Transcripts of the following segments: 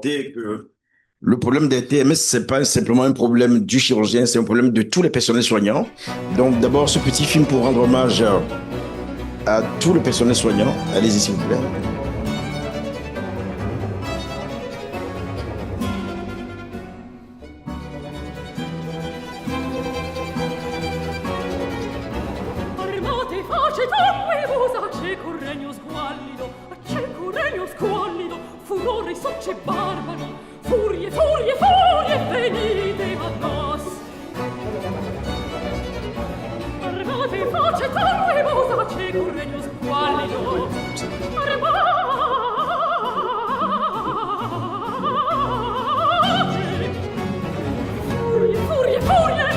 rapporter que le problème des TMS, c'est pas simplement un problème du chirurgien, c'est un problème de tous les personnels soignants. Donc, d'abord, ce petit film pour rendre hommage à tout le personnel soignant. Allez-y, s'il vous plaît. Armate face tanguevosa, cieco regno squallido, cieco regno squallido, furore socce barbari, furie, furie, furie, venite a nos. Armate face tanguevosa, cieco regno squallido, armate, furie, furie, furie,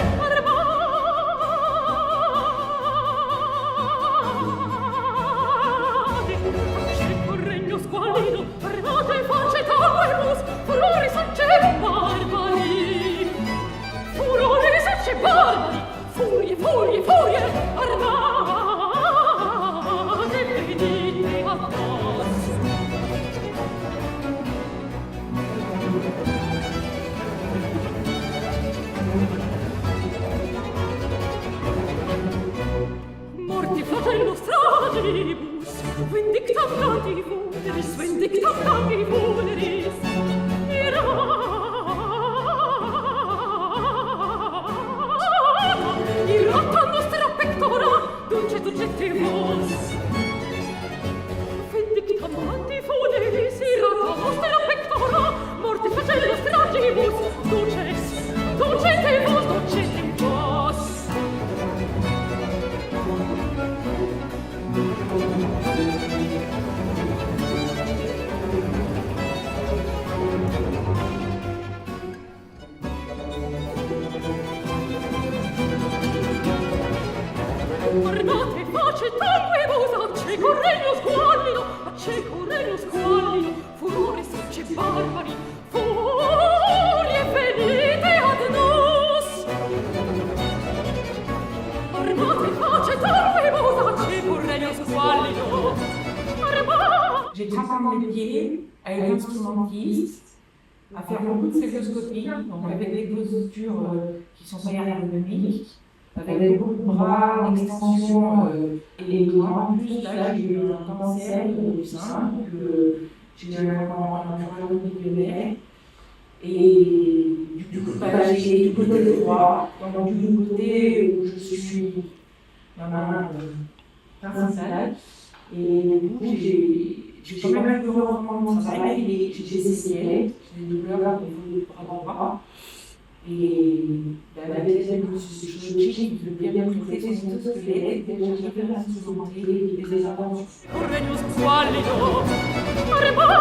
cieco regno squallido, armate face tanguevosa, furore socce barbari, furore socce barbari, furie, furie, furie, armate, venite a nos. Morti fratello stradibus, vindictam nati funeris, vindictam nati funeris, irrata nostra pectora, dulce dulcete vos. Vindictam nati funeris, irrata nostra pectora, morti fratello stradibus, dulces, dulcete vos, dulcete vos. Armate face tanguevosa, cieco regno squallido, cieco regno squallido, furore socce barbari, furie venite ad nos. Armate face tanguevosa, cieco regno squallido, armate. J'ai transformé le pied à une instrumentiste, à faire beaucoup de célioscopie, donc avec des postures qui sont pas ergonomiques, avec beaucoup de bras, d'extension et de bras. En plus, là, j'ai eu un cancer du sein, donc j'ai eu un cancer du lyonnais. Et du coup, j'ai du côté droit, donc du côté où je suis ma main principale. Et du coup, j'ai quand même un peu reprendre mon travail, j'ai des séquelles, j'ai des douleurs au niveau du bras droit. Et la deuxième chirurgie de bien traiter c'est tout ce que j'ai déjà fait instrumenter les interventions. Regno squallido, armate,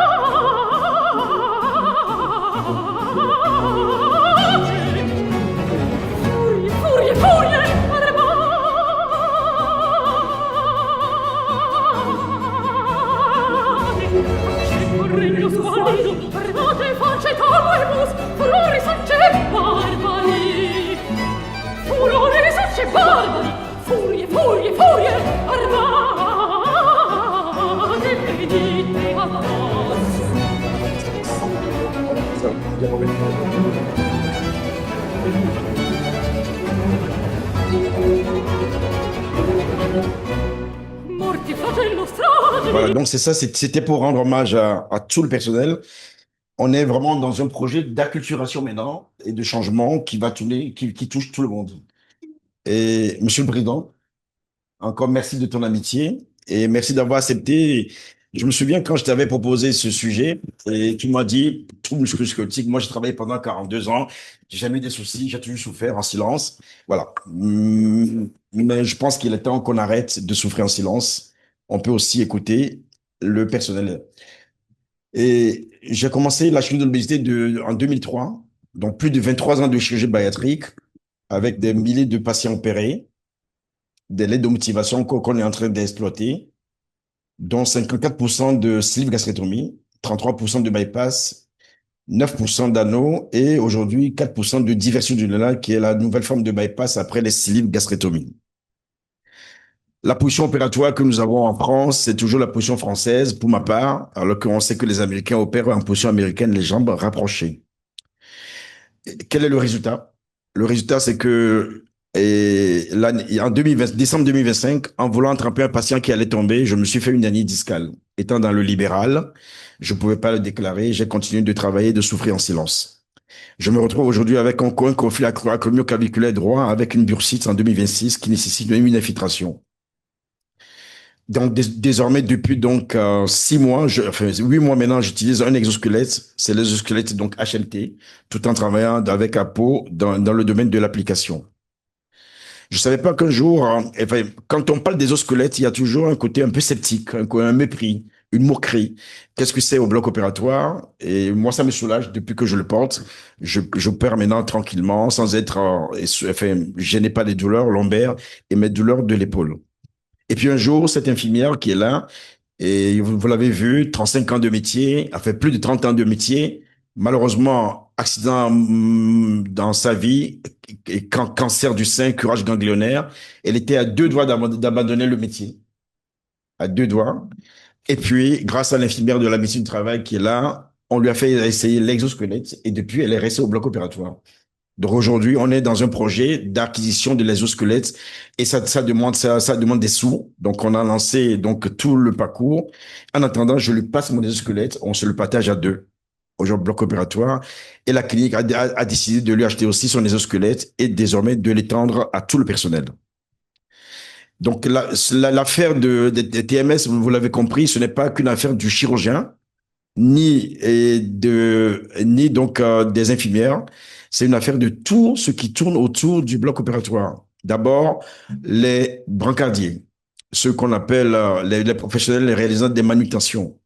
furie, furie, furie, armate, cieco regno squallido, armate face tanguevosa, furore socce barbari, furore socce barbari, furie, furie, furie, armate, venite a nos. Morti fratello strade. Voilà, donc c'est ça, c'était pour rendre hommage à tout le personnel. On est vraiment dans un projet d'acculturation maintenant et de changement qui va tourner, qui touche tout le monde. Et Monsieur le Président, encore merci de ton amitié et merci d'avoir accepté. Je me souviens quand je t'avais proposé ce sujet et tu m'as dit, trouble musculo-squelettique, moi j'ai travaillé pendant 42 ans, j'ai jamais eu de soucis, j'ai toujours souffert en silence. Voilà. Mais je pense qu'il est temps qu'on arrête de souffrir en silence. On peut aussi écouter le personnel. Et j'ai commencé la chirurgie de l'obésité en 2003, donc plus de 23 ans de chirurgie bariatrique avec des milliers de patients opérés, des lettres de motivation qu'on est en train d'exploiter, dont 54% de sleeve gastrectomie, 33% de bypass, 9% d'anneau et aujourd'hui 4% de diversion du lunal qui est la nouvelle forme de bypass après les sleeve gastrectomies. La position opératoire que nous avons en France, c'est toujours la position française pour ma part, alors qu'on sait que les Américains opèrent en position américaine, les jambes rapprochées. Quel est le résultat? Le résultat, c'est que en 2020, décembre 2025, en voulant attraper un patient qui allait tomber, je me suis fait une hernie discale. Étant dans le libéral, je ne pouvais pas le déclarer. J'ai continué de travailler, de souffrir en silence. Je me retrouve aujourd'hui avec un conflit acromio-claviculaire droit avec une bursite en 2026 qui nécessite une infiltration. Donc désormais, depuis donc 6 mois, enfin 8 mois maintenant, j'utilise un exosquelette. C'est l'exosquelette donc HLT, tout en travaillant avec Apo dans le domaine de l'application. Je savais pas qu'un jour, enfin, quand on parle des squelettes, il y a toujours un côté un peu sceptique, un mépris, une moquerie. Qu'est-ce que c'est au bloc opératoire? Et moi, ça me soulage depuis que je le porte. J'opère maintenant tranquillement, sans être, enfin, je n'ai pas des douleurs lombaires et mes douleurs de l'épaule. Et puis un jour, cette infirmière qui est là, et vous l'avez vu, 35 ans de métier, a fait plus de 30 ans de métier. Malheureusement, accident dans sa vie, et cancer du sein, curage ganglionnaire. Elle était à 2 doigts d'abandonner le métier. À 2 doigts. Et puis, grâce à l'infirmière de la médecine du travail qui est là, on lui a fait essayer l'exosquelette et depuis, elle est restée au bloc opératoire. Donc aujourd'hui, on est dans un projet d'acquisition de l'exosquelette et ça demande des sous. Donc on a lancé donc tout le parcours. En attendant, je lui passe mon exosquelette, on se le partage à deux. Aujourd'hui, bloc opératoire. Et la clinique a décidé de lui acheter aussi son exosquelette et désormais de l'étendre à tout le personnel. Donc l'affaire des TMS, vous l'avez compris, ce n'est pas qu'une affaire du chirurgien, ni donc des infirmières. C'est une affaire de tout ce qui tourne autour du bloc opératoire. D'abord, les brancardiers, ceux qu'on appelle les professionnels les réalisant des manutentions,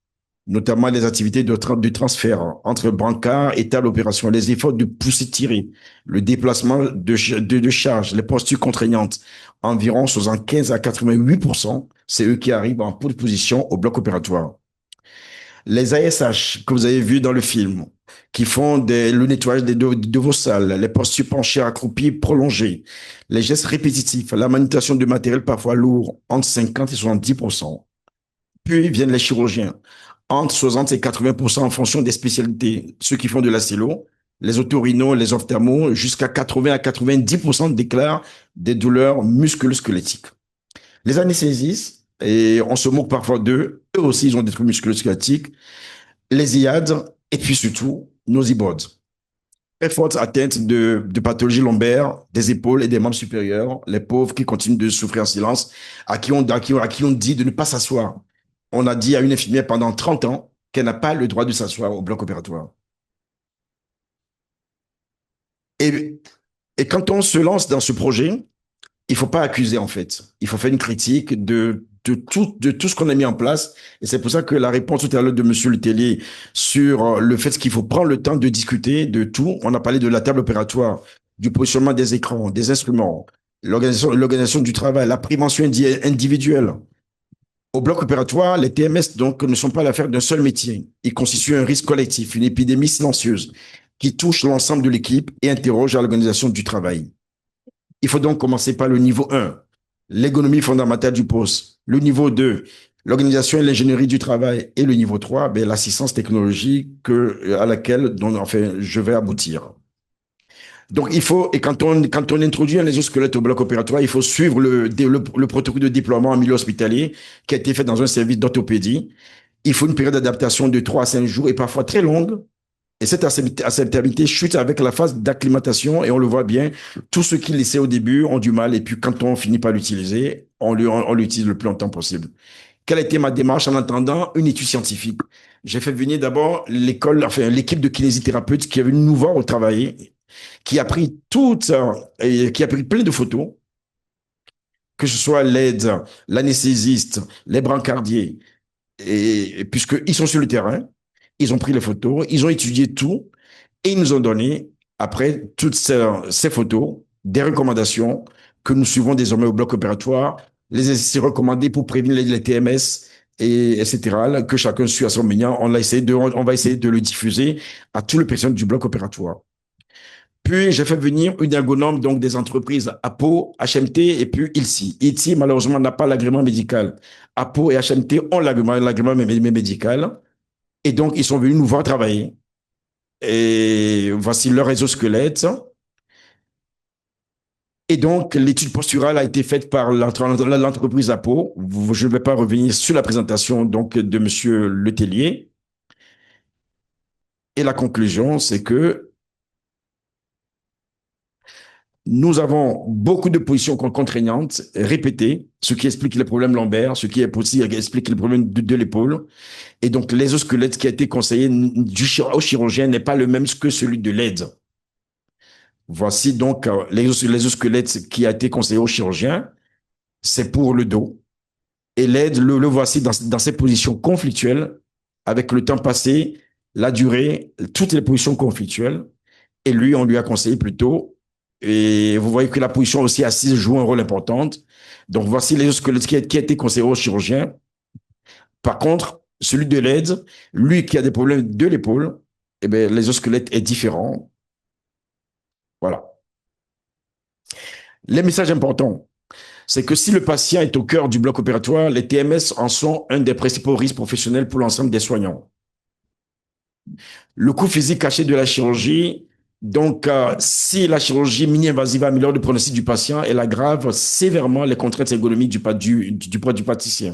notamment les activités de transfert entre brancard et table d'opération, les efforts de pousser tirer, le déplacement de charge, les postures contraignantes, environ 75 à 88%, c'est eux qui arrivent en pole position au bloc opératoire. Les ASH que vous avez vus dans le film, qui font le nettoyage de vos salles, les postures penchées, accroupies, prolongées, les gestes répétitifs, la manutention de matériel parfois lourd, entre 50 et 70%. Puis viennent les chirurgiens, entre 60 et 80% en fonction des spécialités. Ceux qui font de l'acélo, les otorhinos, les ophtalmos, jusqu'à 80 à 90% déclarent des douleurs musculo-squelettiques. Les anesthésistes, et on se moque parfois d'eux, eux aussi ils ont des troubles musculo-squelettiques, les IAD, et puis surtout nos ibodes. Très forte atteinte de pathologies lombaires, des épaules et des membres supérieurs, les pauvres qui continuent de souffrir en silence, à qui on dit de ne pas s'asseoir. On a dit à une infirmière pendant 30 ans qu'elle n'a pas le droit de s'asseoir au bloc opératoire. Et, et quand on se lance dans ce projet, il ne faut pas accuser en fait. Il faut faire une critique de tout ce qu'on a mis en place. Et c'est pour ça que la réponse tout à l'heure de M. Letellier sur le fait qu'il faut prendre le temps de discuter de tout. On a parlé de la table opératoire, du positionnement des écrans, des instruments, l'organisation du travail, la prévention individuelle. Au bloc opératoire, les TMS donc ne sont pas l'affaire d'un seul métier. Ils constituent un risque collectif, une épidémie silencieuse qui touche l'ensemble de l'équipe et interroge à l'organisation du travail. Il faut donc commencer par le niveau 1, l'économie fondamentale du poste. Le niveau 2, l'organisation et l'ingénierie du travail. Et le niveau 3, ben, l'assistance technologique à laquelle enfin, je vais aboutir. Donc, il faut, et quand on introduit un exosquelette au bloc opératoire, il faut suivre le protocole de déploiement en milieu hospitalier qui a été fait dans un service d'orthopédie. Il faut une période d'adaptation de 3 à 5 jours et parfois très longue. Et cette acceptabilité chute avec la phase d'acclimatation et on le voit bien, tous ceux qui l'essaient au début ont du mal et puis quand on finit par l'utiliser, on l'utilise le plus longtemps possible. Quelle a été ma démarche en attendant une étude scientifique? J'ai fait venir d'abord l'équipe de kinésithérapeutes qui est venue nous voir au travail, qui a pris qui a pris plein de photos, que ce soit l'aide, l'anesthésiste, les brancardiers, et puisqu'ils sont sur le terrain, ils ont pris les photos, ils ont étudié tout et ils nous ont donné, après toutes ces photos, des recommandations que nous suivons désormais au bloc opératoire, les exercices recommandés pour prévenir les TMS, etc., que chacun suit à son manière. On va essayer de le diffuser à tout le personnel du bloc opératoire. Puis, j'ai fait venir une ergonome donc des entreprises Apo, HMT et puis ILSI. ILSI, malheureusement, n'a pas l'agrément médical. Apo et HMT ont l'agrément médical. Et donc, ils sont venus nous voir travailler. Et voici leur exosquelette. Et donc, l'étude posturale a été faite par l'entreprise Apo. Je ne vais pas revenir sur la présentation donc, de Monsieur Letellier. Et la conclusion, c'est que nous avons beaucoup de positions contraignantes, répétées, ce qui explique les problèmes lombaires, ce qui aussi explique les problèmes de l'épaule. Et donc, l'exosquelette qui a été conseillé au chirurgien n'est pas le même que celui de l'aide. Voici donc l'exosquelette qui a été conseillé au chirurgien. C'est pour le dos. Et l'aide, le voici dans ses positions conflictuelles, avec le temps passé, la durée, toutes les positions conflictuelles. Et lui, on lui a conseillé plutôt. Et vous voyez que la position aussi assise joue un rôle important. Donc, voici l'exosquelette qui a été conseillé au chirurgien. Par contre, celui de l'aide, lui qui a des problèmes de l'épaule, eh bien, l'exosquelette est différent. Voilà. Les messages importants, c'est que si le patient est au cœur du bloc opératoire, les TMS en sont un des principaux risques professionnels pour l'ensemble des soignants. Le coût physique caché de la chirurgie, donc si la chirurgie mini-invasive améliore le pronostic du patient, elle aggrave sévèrement les contraintes ergonomiques du praticien.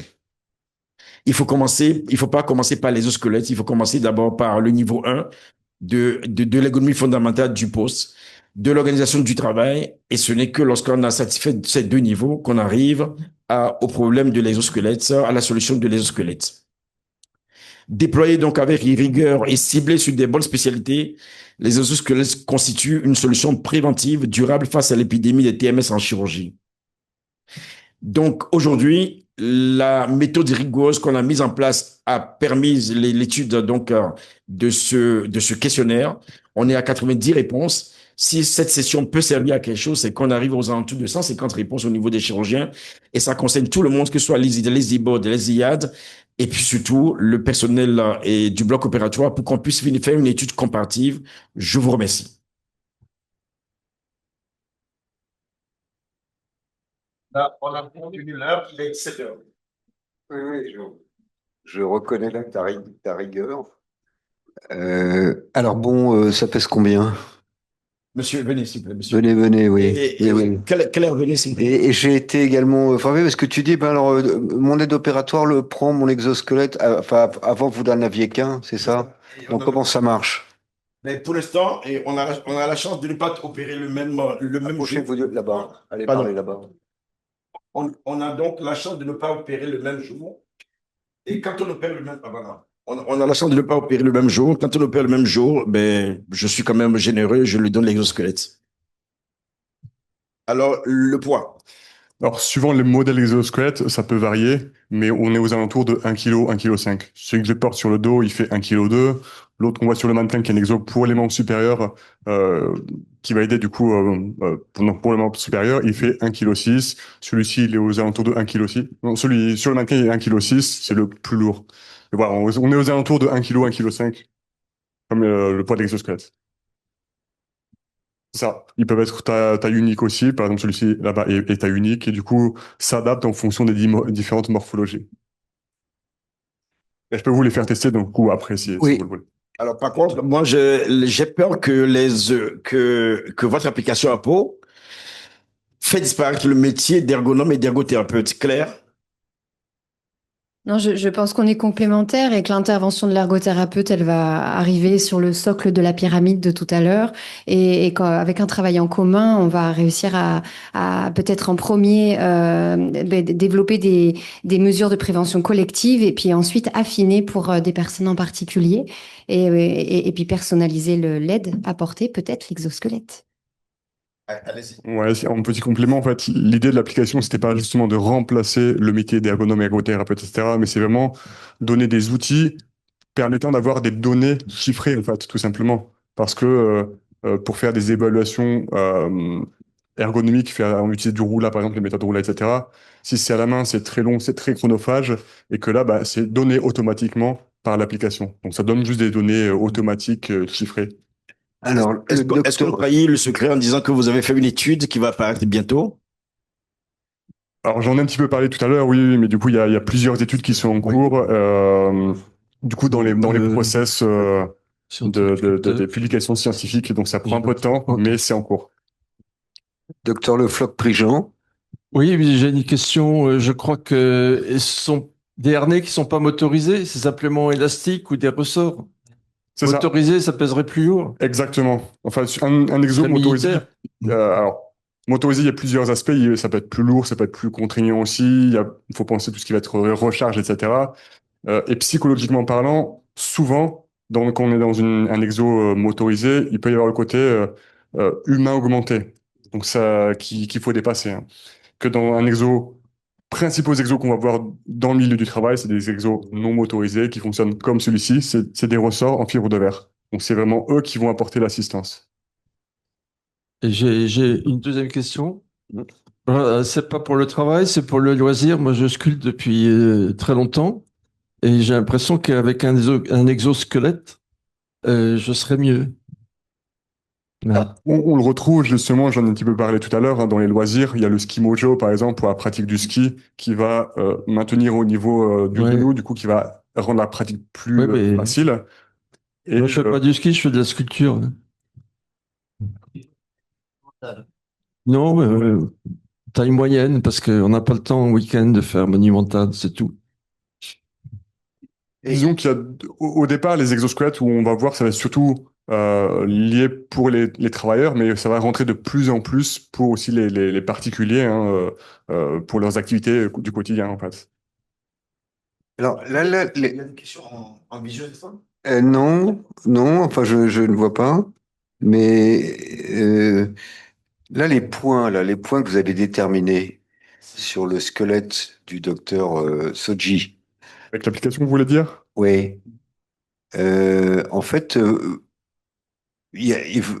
Il ne faut pas commencer par les squelettes, il faut commencer d'abord par le niveau 1 de l'ergonomie fondamentale du poste, de l'organisation du travail, et ce n'est que lorsqu'on a satisfait ces deux niveaux qu'on arrive au problème de l'exosquelette, à la solution de l'exosquelette. Déployés donc avec rigueur et ciblés sur des bonnes spécialités, les exosquelettes constituent une solution préventive durable face à l'épidémie des TMS en chirurgie. Donc aujourd'hui, la méthode rigoureuse qu'on a mise en place a permis l'étude donc de ce questionnaire. On est à 90 réponses. Si cette session peut servir à quelque chose, c'est qu'on arrive aux alentours de 150 réponses au niveau des chirurgiens et ça concerne tout le monde, que ce soit les IBOD, les IAD et puis surtout le personnel et du bloc opératoire pour qu'on puisse faire une étude comparative. Je vous remercie. Là, on a tenu l'heure, il est 7 heures. Oui, oui, je reconnais là ta rigueur. Alors bon, ça pèse combien? Monsieur, venez, s'il vous plaît, monsieur. Venez, oui. Oui. Quelle heure venez, s'il vous plaît? Et j'ai été également frappé parce que tu dis, ben alors, mon aide opératoire le prend mon exosquelette, enfin, avant vous n'en aviez qu'un, c'est ça? Donc comment ça marche? Mais pour l'instant, on a la chance de ne pas opérer le même jour. Approchez-vous là-bas. Allez Pardon. parler là-bas. On a donc la chance de ne pas opérer le même jour. Et quand on opère le même... Ah, voilà. On a la chance de ne pas opérer le même jour. Quand on opère le même jour, ben, je suis quand même généreux, je lui donne l'exosquelette. Alors, le poids. Alors, suivant les modèles exosquelettes, ça peut varier, mais on est aux alentours de 1 kg, 1,5 kg. Celui que je porte sur le dos, il fait 1,2 kg. L'autre qu'on voit sur le mannequin, qui est un exo pour les membres supérieurs, qui va aider du coup pour les membres supérieurs, il fait 1,6 kg. Celui-ci, il est aux alentours de 1,6 kg. Non, celui sur le mannequin, il est 1,6 kg, c'est le plus lourd. Et voilà, on est aux alentours de 1 kg, 1,5 kg, comme le poids de l'exosquelette. Ça, ils peuvent être taille unique aussi, par exemple celui-ci là-bas est taille unique et du coup s'adapte en fonction des différentes morphologies. Et je peux vous les faire tester donc coup après si Oui. vous le voulez. Alors, par contre, moi, j'ai peur que votre application à peau fait disparaître le métier d'ergonome et d'ergothérapeute. Claire? Non, je pense qu'on est complémentaires et que l'intervention de l'ergothérapeute, elle va arriver sur le socle de la pyramide de tout à l'heure. Et qu'avec un travail en commun, on va réussir à peut-être en premier développer des mesures de prévention collective et puis ensuite affiner pour des personnes en particulier et puis personnaliser l'aide apportée, peut-être l'exosquelette. Allez-y. Ouais, en petit complément, en fait, l'idée de l'application, c'était pas justement de remplacer le métier d'ergonome, ergothérapeute, etc., mais c'est vraiment donner des outils permettant d'avoir des données chiffrées, en fait, tout simplement. Parce que pour faire des évaluations ergonomiques, on utilise du roula, par exemple, les méthodes roula, etc. Si c'est à la main, c'est très long, c'est très chronophage, et que là, bah, c'est donné automatiquement par l'application. Donc ça donne juste des données automatiques chiffrées. Alors, Est-ce le est-ce que vous docteur, trahissez le secret en disant que vous avez fait une étude qui va apparaître bientôt? Alors, j'en ai un petit peu parlé tout à l'heure, oui, oui, mais du coup, il y a plusieurs études qui sont en cours. Du coup, dans les process des publications scientifiques, donc ça prend un peu de temps, mais c'est en cours. docteur Le Floch-Prigent. Oui, oui, j'ai une question. Je crois que ce sont des harnais qui sont pas motorisés, c'est simplement élastique ou des ressorts. C'est ça, Motorisés, ça pèserait plus lourd. exactement. Enfin, un exo Très motorisé, militaire. alors, motorisé, il y a plusieurs aspects. Ça peut être plus lourd, ça peut être plus contraignant aussi. Il faut penser tout ce qui va être recharge, etc. Et psychologiquement parlant, souvent, quand on est dans un exo motorisé, il peut y avoir le côté humain augmenté. Donc ça, qu'il faut dépasser, hein. Que dans un exo, principaux exos qu'on va voir dans le milieu du travail, c'est des exos non motorisés qui fonctionnent comme celui-ci. C'est des ressorts en fibre de verre. Donc c'est vraiment eux qui vont apporter l'assistance. Et j'ai une deuxième question. C'est pas pour le travail, c'est pour le loisir. Moi, je sculpte depuis très longtemps et j'ai l'impression qu'avec un exosquelette, je serais mieux. Voilà. On le retrouve justement, j'en ai un petit peu parlé tout à l'heure, hein, dans les loisirs. Il y a le ski mojo, par exemple, pour la pratique du ski, qui va maintenir au niveau du Ouais. genou, du coup, qui va rendre la pratique plus Ouais, mais facile. Et moi, je fais pas du ski, je fais de la sculpture. Non, mais, taille moyenne, parce qu'on n'a pas le temps en week-end de faire monumental, c'est tout. disons qu'il y a, au départ, les exosquelettes où on va voir, ça va être surtout lié pour les travailleurs, mais ça va rentrer de plus en plus pour aussi les particuliers, hein, pour leurs activités du quotidien, en fait. Alors, Il y a des questions en visuel, ça? non, non, enfin, je ne vois pas. Mais là, les points que vous allez déterminer sur le squelette du docteur Soji. Avec l'application, vous voulez dire? Oui. En fait,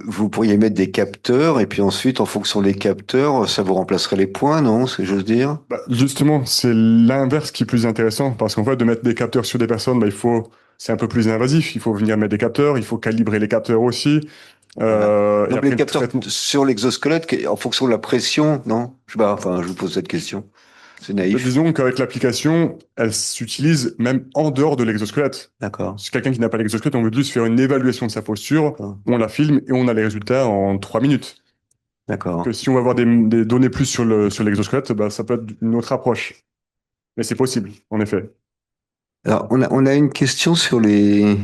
vous pourriez mettre des capteurs et puis ensuite, en fonction des capteurs, ça vous remplacerait les points, non? C'est j'ose dire. Bah, justement, c'est l'inverse qui est plus intéressant, parce qu'en fait, de mettre des capteurs sur des personnes, bah, c'est un peu plus invasif. Il faut venir mettre des capteurs, il faut calibrer les capteurs aussi. Et Donc après, les le capteurs traitement. sur l'exosquelette, en fonction de la pression, non? Je sais pas, enfin, je vous pose cette question. C'est Bah, naïf. disons qu'avec l'application, elle s'utilise même en dehors de l'exosquelette. D'accord. Si quelqu'un qui n'a pas l'exosquelette, on veut juste faire une évaluation de sa posture, D'accord. on la filme et on a les résultats en 3 minutes. D'accord. Que si on va avoir des données plus sur l'exosquelette, bah, ça peut être une autre approche. Mais c'est possible, en effet. Alors, on a une question sur les,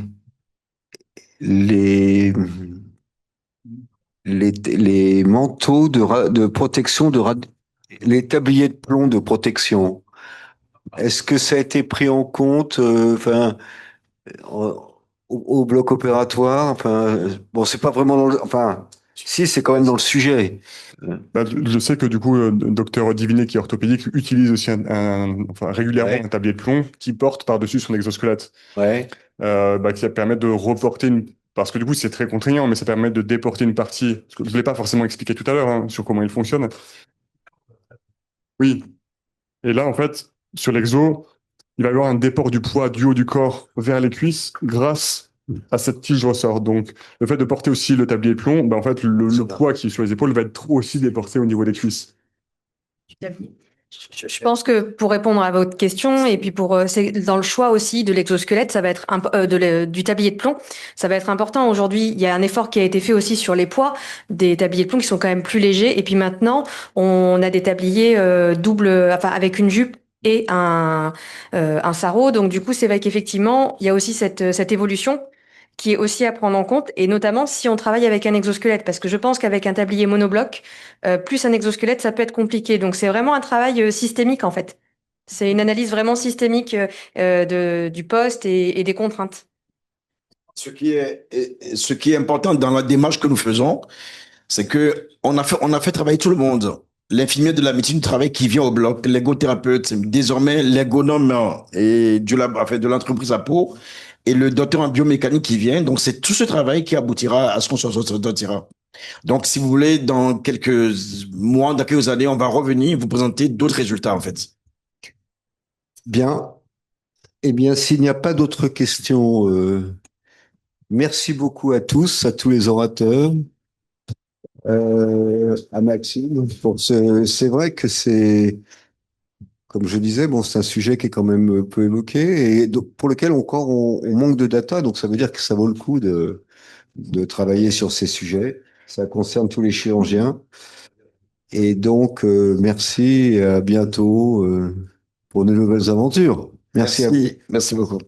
les manteaux de protection les tabliers de plomb de protection. Est-ce que ça a été pris en compte, enfin, au bloc opératoire? Enfin, bon, c'est pas vraiment enfin, si, c'est quand même dans le sujet. Bah, je sais que du coup, docteur Divinet, qui est orthopédique, utilise aussi enfin, régulièrement Ouais. un tablier de plomb qui porte par-dessus son exosquelette, Ouais. bah, qui permet de reporter Parce que du coup, c'est très contraignant, mais ça permet de déporter une partie. Parce que je ne l'ai pas forcément expliqué tout à l'heure, hein, sur comment il fonctionne. Oui. Et là, en fait, sur l'exo, il va y avoir un déport du poids du haut du corps vers les cuisses grâce à cette tige ressort. Donc, le fait de porter aussi le tablier de plomb, bah, en fait, le poids qui est sur les épaules va être aussi déporté au niveau des cuisses. Je pense que pour répondre à votre question et puis c'est dans le choix aussi de l'exosquelette, ça va être du tablier de plomb, ça va être important. Aujourd'hui, il y a un effort qui a été fait aussi sur les poids des tabliers de plomb qui sont quand même plus légers. Et puis maintenant, on a des tabliers enfin avec une jupe et un sarrau. Donc du coup, c'est vrai qu'effectivement, il y a aussi cette évolution qui est aussi à prendre en compte, et notamment si on travaille avec un exosquelette, parce que je pense qu'avec un tablier monobloc, plus un exosquelette, ça peut être compliqué. Donc c'est vraiment un travail systémique en fait. C'est une analyse vraiment systémique du poste et des contraintes. Ce qui est important dans la démarche que nous faisons, c'est que on a fait travailler tout le monde. L'infirmier de la médecine du travail qui vient au bloc, l'ergothérapeute, désormais l'ergonome et enfin, de l'entreprise à peau, et le docteur en biomécanique qui vient. Donc, c'est tout ce travail qui aboutira à ce qu'on se sortira. Donc, si vous voulez, dans quelques mois, dans quelques années, on va revenir vous présenter d'autres résultats, en fait. Bien. Eh bien, s'il n'y a pas d'autres questions Merci beaucoup à tous, à tous les orateurs, à Maxime. C'est vrai que c'est, comme je disais, bon, c'est un sujet qui est quand même peu évoqué et donc, pour lequel encore on manque de data. Donc ça veut dire que ça vaut le coup de travailler sur ces sujets. Ça concerne tous les chirurgiens. Et donc, merci et à bientôt pour de nouvelles aventures. Merci à vous. Merci beaucoup.